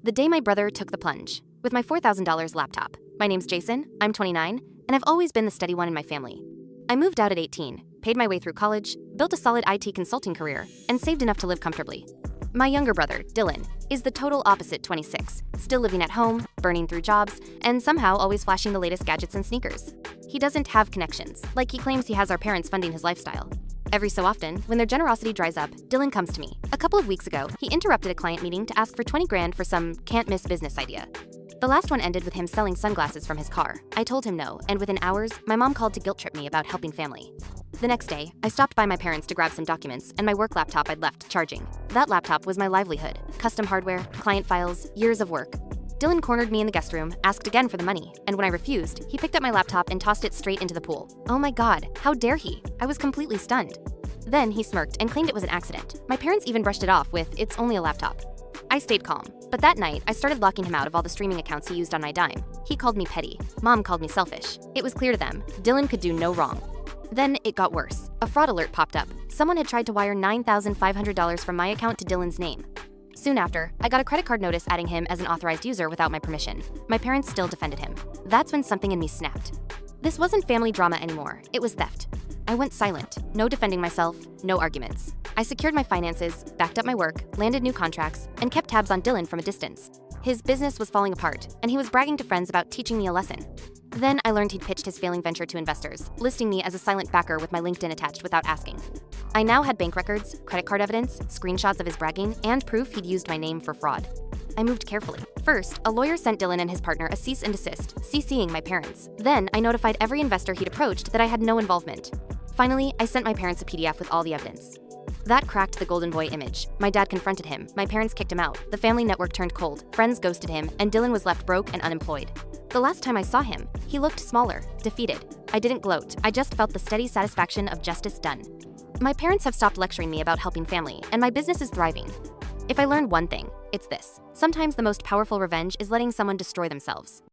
The day my brother took the plunge. With my $4,000 laptop. My name's Jason, I'm 29, and I've always been the steady one in my family. I moved out at 18, paid my way through college, built a solid IT consulting career, and saved enough to live comfortably. My younger brother, Dylan, is the total opposite 26, still living at home, burning through jobs, and somehow always flashing the latest gadgets and sneakers. He doesn't have connections, like he claims he has our parents funding his lifestyle. Every so often, when their generosity dries up, Dylan comes to me. A couple of weeks ago, he interrupted a client meeting to ask for 20 grand for some can't-miss business idea. The last one ended with him selling sunglasses from his car. I told him no, and within hours, my mom called to guilt-trip me about helping family. The next day, I stopped by my parents to grab some documents and my work laptop I'd left charging. That laptop was my livelihood. Custom hardware, client files, years of work. Dylan cornered me in the guest room, asked again for the money, and when I refused, he picked up my laptop and tossed it straight into the pool. Oh my God, how dare he? I was completely stunned. Then he smirked and claimed it was an accident. My parents even brushed it off with, "It's only a laptop." I stayed calm, but that night, I started locking him out of all the streaming accounts he used on my dime. He called me petty. Mom called me selfish. It was clear to them, Dylan could do no wrong. Then it got worse. A fraud alert popped up. Someone had tried to wire $9,500 from my account to Dylan's name. Soon after, I got a credit card notice adding him as an authorized user without my permission. My parents still defended him. That's when something in me snapped. This wasn't family drama anymore. It was theft. I went silent. No defending myself, no arguments. I secured my finances, backed up my work, landed new contracts, and kept tabs on Dylan from a distance. His business was falling apart, and he was bragging to friends about teaching me a lesson. Then I learned he'd pitched his failing venture to investors, listing me as a silent backer with my LinkedIn attached without asking. I now had bank records, credit card evidence, screenshots of his bragging, and proof he'd used my name for fraud. I moved carefully. First, a lawyer sent Dylan and his partner a cease and desist, CCing my parents. Then, I notified every investor he'd approached that I had no involvement. Finally, I sent my parents a PDF with all the evidence. That cracked the golden boy image. My dad confronted him, my parents kicked him out, the family network turned cold, friends ghosted him, and Dylan was left broke and unemployed. The last time I saw him, he looked smaller, defeated. I didn't gloat, I just felt the steady satisfaction of justice done. My parents have stopped lecturing me about helping family, and my business is thriving. If I learned one thing, it's this. Sometimes the most powerful revenge is letting someone destroy themselves.